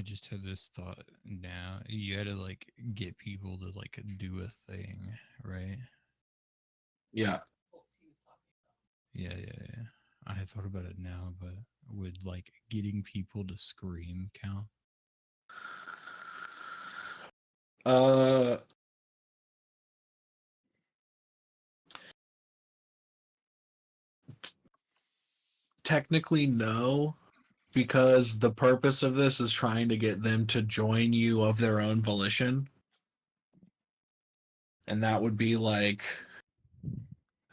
just had this thought now. You had to like get people to like do a thing, right? Yeah. Yeah. I had thought about it now, but would like getting people to scream count? Uh, Technically, no, because the purpose of this is trying to get them to join you of their own volition. And that would be like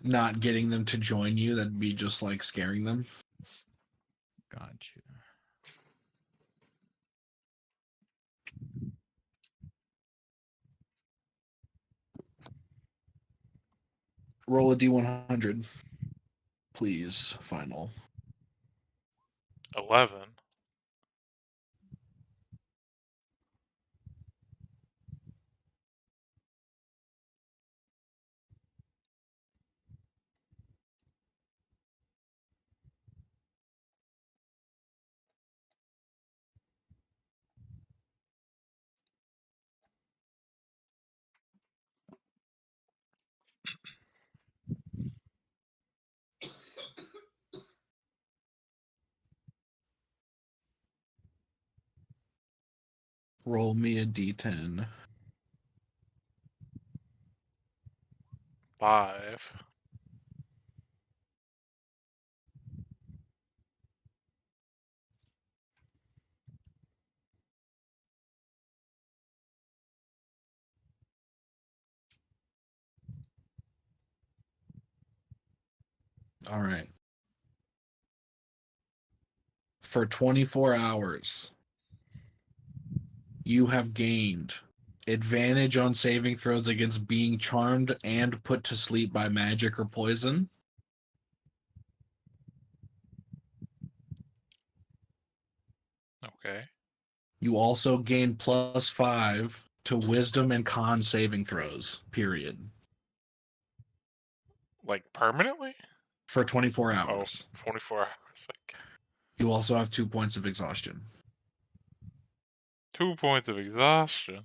not getting them to join you. That'd be just like scaring them. Gotcha. Roll a d100, please. Final. 11. Roll me a d10. 5. All right. For 24 hours, you have gained advantage on saving throws against being charmed and put to sleep by magic or poison. Okay. You also gain +5 to wisdom and con saving throws, period, Like permanently? for 24 Oh, hours. 24 hours. Like You also have 2 points of exhaustion. 2 points of exhaustion.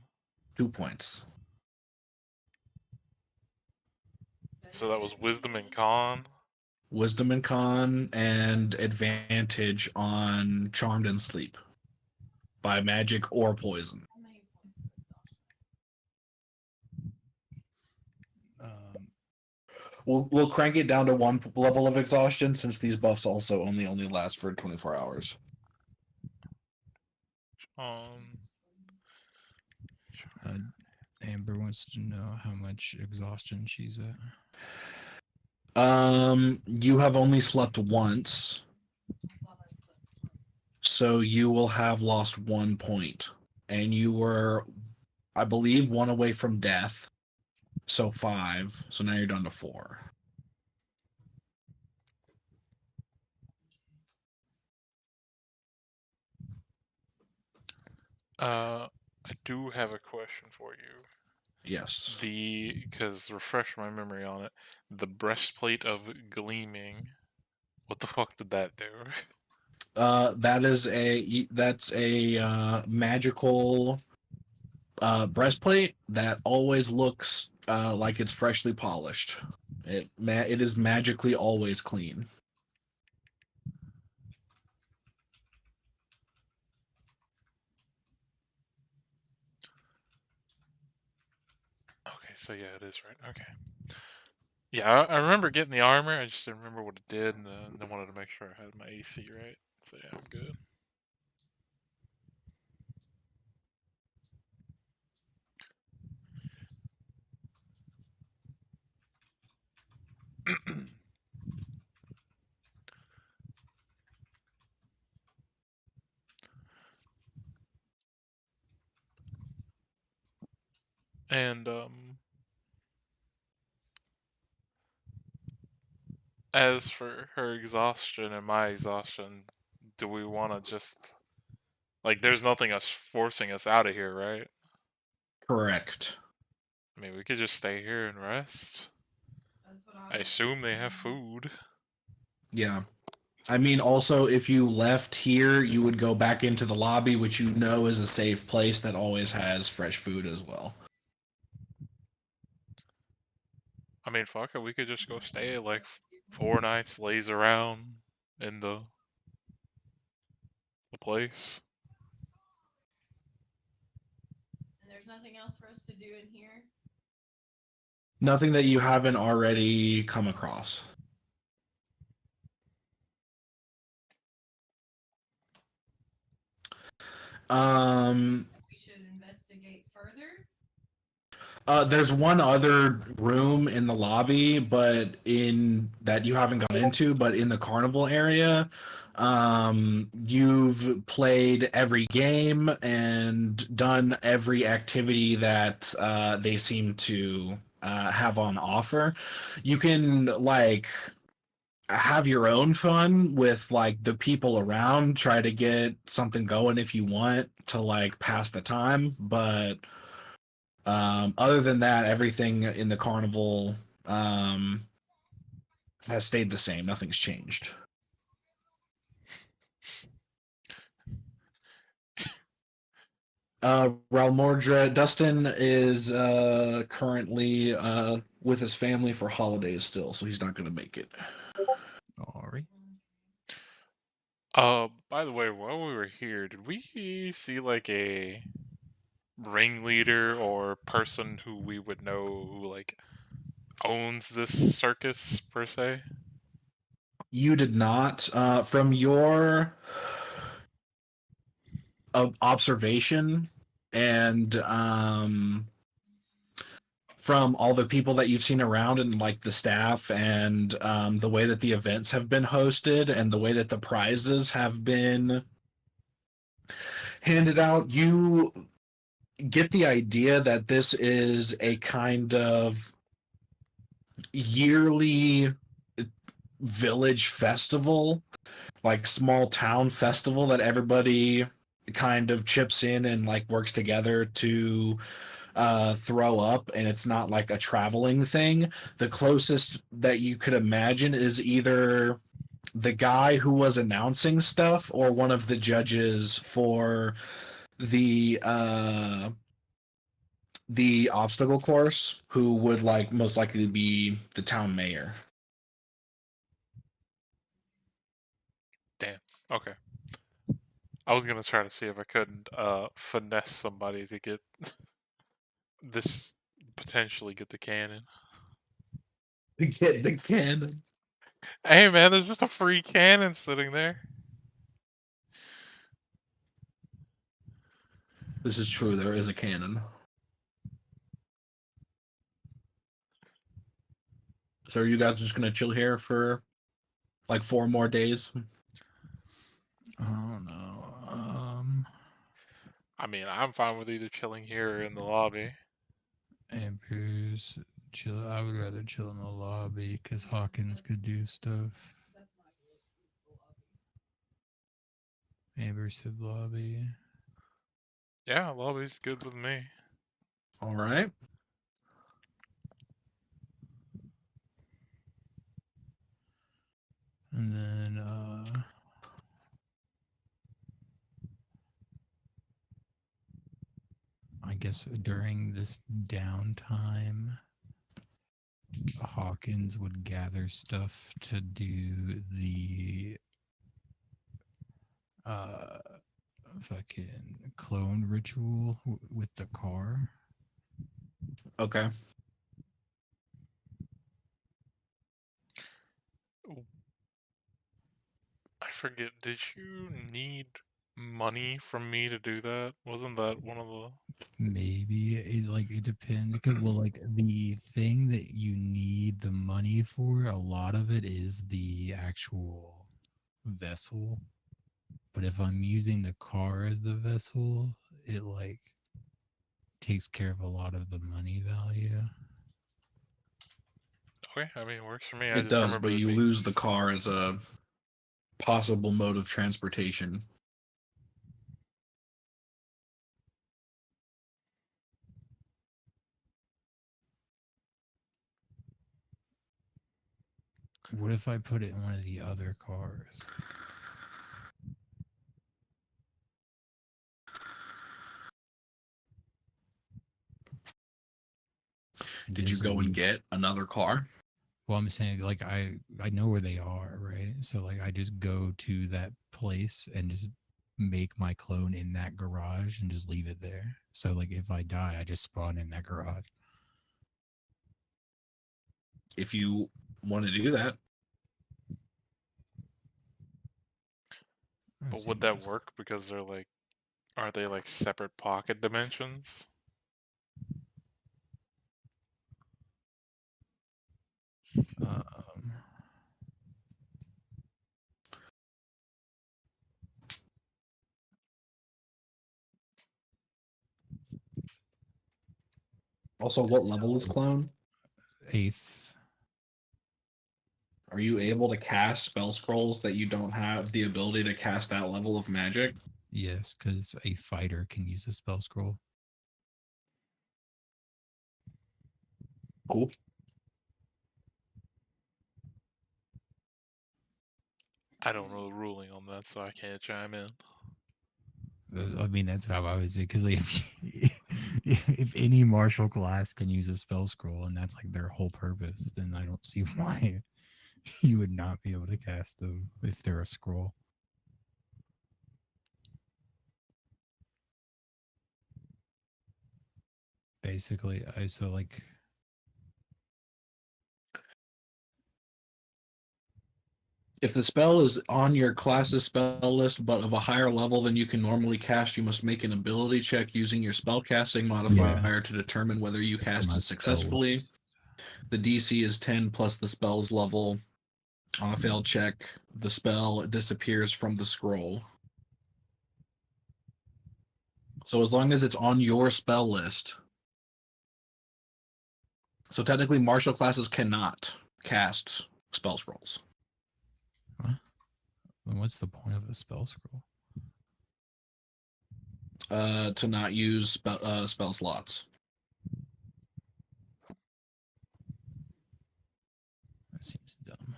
2 points. So that was wisdom and con. Wisdom and con and advantage on charmed and sleep by magic or poison. Um, We'll crank it down to 1 level of exhaustion since these buffs also only last for 24 hours. Um, uh, Amber wants to know how much exhaustion she's at. You have only slept once, so you will have lost 1 point, and you were, I believe, 1 away from death, so 5. So now you're down to 4. I do have a question for you. Yes. Because refresh my memory on it, the breastplate of gleaming. What the fuck did that do? That's a magical breastplate that always looks like it's freshly polished. It is magically always clean. Okay, so yeah, it is right. Okay. Yeah, I remember getting the armor. I just didn't remember what it did, and then wanted to make sure I had my AC right. So yeah, I'm good. And as for her exhaustion and my exhaustion, do we want to just like? There's nothing us forcing us out of here, right? Correct. I mean, we could just stay here and rest. I assume they have food. Yeah. I mean, also, if you left here, you would go back into the lobby, which you know is a safe place that always has fresh food as well. I mean, fuck it, we could just go stay like 4 nights, laze around in the place. And there's nothing else for us to do in here. Nothing that you haven't already come across. We should investigate further. There's one other room in the lobby, but in that you haven't gone into, but in the carnival area, you've played every game and done every activity that they seem to have on offer. You can like have your own fun with like the people around, try to get something going if you want to like pass the time, but other than that, everything in the carnival um, has stayed the same. Nothing's changed. Ralmordra, Dustin is currently with his family for holidays still, so he's not going to make it. All right. By the way, while we were here, did we see like a ringleader or person who we would know who like owns this circus per se? You did not. From your observation and from all the people that you've seen around and like the staff and the way that the events have been hosted and the way that the prizes have been handed out, you get the idea that this is a kind of yearly village festival, like small town festival that everybody kind of chips in and like works together to throw up, and it's not like a traveling thing. The closest that you could imagine is either the guy who was announcing stuff or one of the judges for the obstacle course, who would like most likely be the town mayor. Damn. Okay. I was gonna try to see if I could finesse somebody to get this potentially get the cannon. To get the cannon. Hey man, there's just a free cannon sitting there. This is true. There is a cannon. So are you guys just gonna chill here for like 4 more days? Oh no. I mean, I'm fine with either chilling here or in the lobby. Amber's chill. I would rather chill in the lobby because Hawkins could do stuff. Amber said lobby. Yeah, lobby's good with me. All right. And then I guess during this downtime, Hawkins would gather stuff to do the fucking clone ritual with the car. Okay. I forget, did you need money from me to do that? Wasn't that one of the... Maybe it depends because well like the thing that you need the money for, a lot of it is the actual vessel. But if I'm using the car as the vessel, it like takes care of a lot of the money value. Okay, I mean, it works for me. I It just does, remember but there you being... lose the car as a possible mode of transportation. What if I put it in one of the other cars? And Did you just go and leave. get another car? Well, I'm saying like I know where they are, right? So like I just go to that place and just make my clone in that garage and just leave it there. So like if I die, I just spawn in that garage. If you want to do that, That But would that seems, work? Because they're like, are they like separate pocket dimensions? um, also, what level is clone? 8th. Are you able to cast spell scrolls that you don't have the ability to cast that level of magic? Yes, because a fighter can use a spell scroll. Cool. I don't know the ruling on that, so I can't chime in. I mean, that's how I would say. Because like, if any martial class can use a spell scroll and that's like their whole purpose, then I don't see why you would not be able to cast them if they're a scroll. Basically, I so like If the spell is on your class's spell list but of a higher level than you can normally cast, you must make an ability check using your spellcasting modifier to determine whether you for cast my it successfully. spells. The DC is 10 plus the spell's level. On a failed check, the spell disappears from the scroll. So as long as it's on your spell list. So technically, martial classes cannot cast spell scrolls. Huh? Then what's the point of a spell scroll? To not use spell slots. That seems dumb.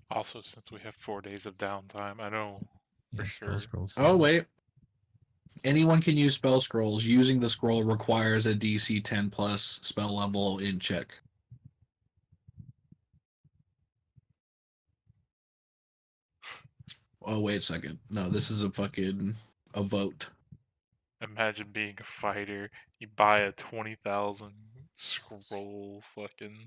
Also, since we have 4 days of downtime, I know Yeah, for spell sure. scrolls. Oh wait, anyone can use spell scrolls. Using the scroll requires a DC 10 plus spell level in check. Oh wait a second. No, this is a vote. Imagine being a fighter. You buy a 20,000 scroll fucking.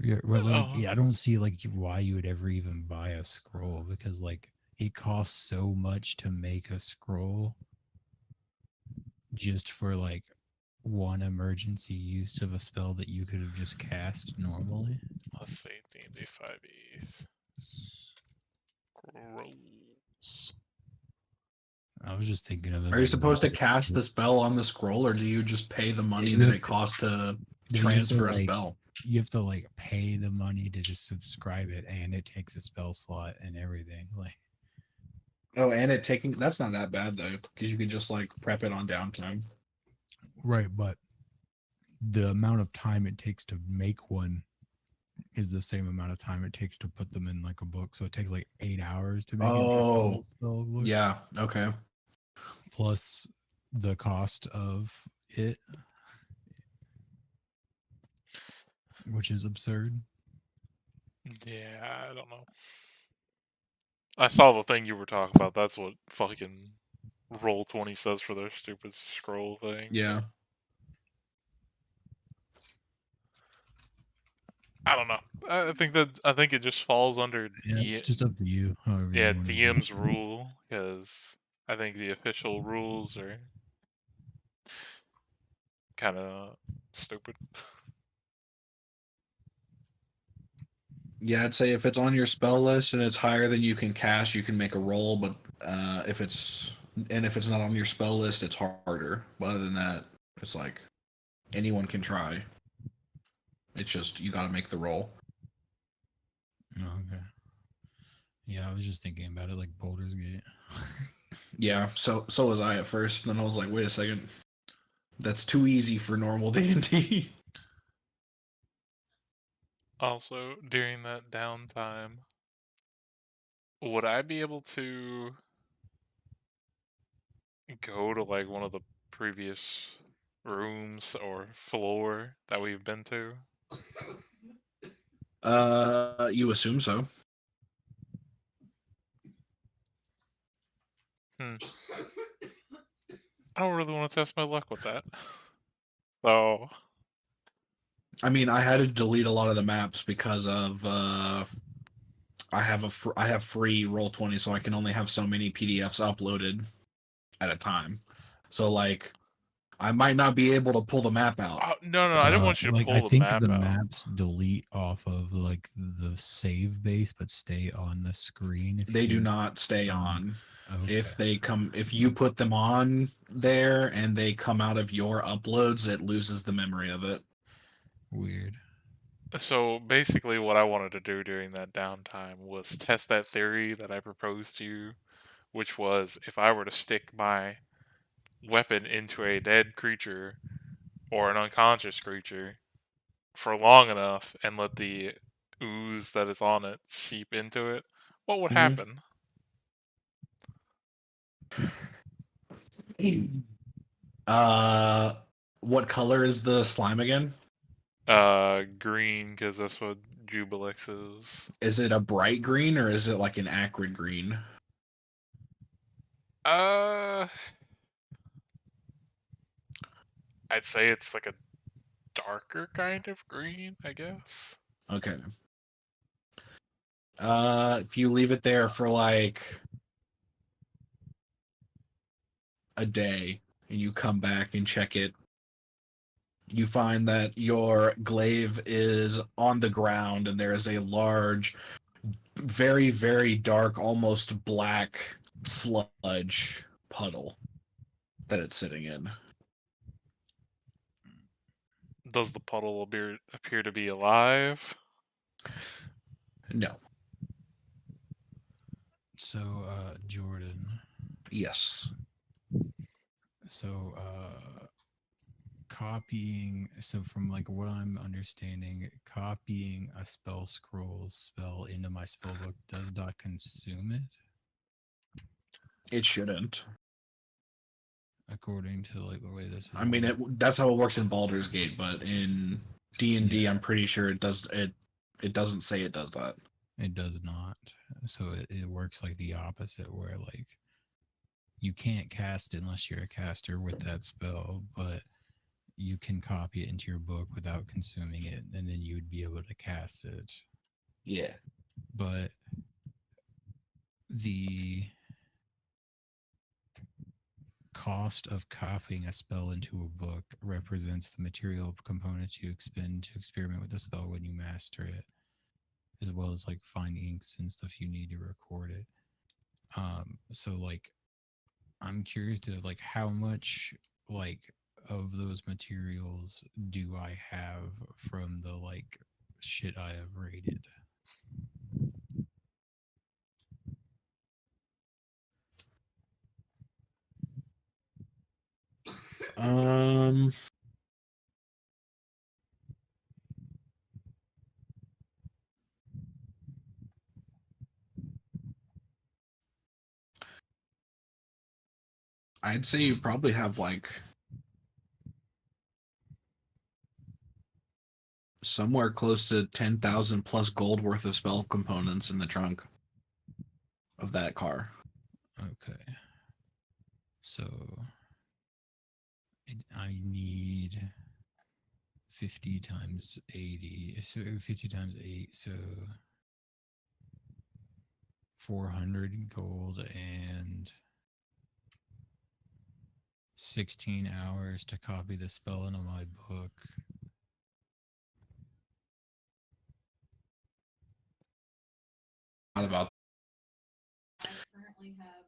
Yeah, well, like, Oh, yeah, I don't see like why you would ever even buy a scroll because like it costs so much to make a scroll just for like one emergency use of a spell that you could have just cast normally. let's see. D&D 5e. Scrolls. I was just thinking of it as Are you like supposed to cast the spell on the scroll, or do you just pay the money that it costs to transfer a spell? You have to like pay the money to just subscribe it, and it takes a spell slot and everything. Like, Oh, and it taking that's not that bad though, because you can just like prep it on downtime. right, but the amount of time it takes to make one is the same amount of time it takes to put them in like a book. So it takes like 8 hours to make Oh, a spell book. yeah. Okay. Plus the cost of it, which is absurd. Yeah, I don't know. I saw the thing you were talking about. That's what fucking Roll20 says for their stupid scroll thing. Yeah. So. I don't know. I think it just falls under Yeah, it's just up to you. However you want to do DM's rule, because I think the official rules are kind of stupid. Yeah, I'd say if it's on your spell list and it's higher than you can cast, you can make a roll. But if it's not on your spell list, it's harder. But other than that, it's like anyone can try. It's just you got to make the roll. Oh, okay. Yeah, I was just thinking about it like Boulder's Gate. Yeah, so was I at first. And then I was like, wait a second, that's too easy for normal D&D. Also, during that downtime, would I be able to go to like one of the previous rooms or floor that we've been to? You assume so. Hmm. I don't really want to test my luck with that. So, I mean, I had to delete a lot of the maps because of I have free Roll20, so I can only have so many PDFs uploaded at a time. So like, I might not be able to pull the map out. no, I didn't want you to Like I pull the think map the out. maps delete off of like the save base, but stay on the screen. If They do you not stay on. Okay. If you put them on there and they come out of your uploads, it loses the memory of it. Weird. So basically, what I wanted to do during that downtime was test that theory that I proposed to you, which was if I were to stick my weapon into a dead creature or an unconscious creature for long enough and let the ooze that is on it seep into it, what would Mhm. happen? Uh, what color is the slime again? Green, because that's what Jubilix is. Is it a bright green or is it like an acrid green? Uh, I'd say it's like a darker kind of green, I guess. Okay. If you leave it there for like a day and you come back and check it, you find that your glaive is on the ground and there is a large, very, very dark, almost black sludge puddle that it's sitting in. Does the puddle appear to be alive? No. So, Jordan. Yes. So, copying. So, from like what I'm understanding, copying a spell scroll spell into my spell book does not consume it, It shouldn't. according to like the way this is. I mean, that's how it works in Baldur's Gate, but in D&D, Yeah. I'm pretty sure it does. It doesn't say it does that. It does not. So it works like the opposite, where like you can't cast it unless you're a caster with that spell, but you can copy it into your book without consuming it, and then you would be able to cast it. Yeah. But the cost of copying a spell into a book represents the material components you expend to experiment with the spell when you master it, as well as like find inks and stuff you need to record it. So like I'm curious to like how much like of those materials do I have from the like shit I have rated? Um. I'd say you probably have like somewhere close to 10,000 plus gold worth of spell components in the trunk of that car. Okay. So I need 50 times 80. So 50 times 8. So 400 gold and 16 hours to copy the spell into my book. Not about. I currently have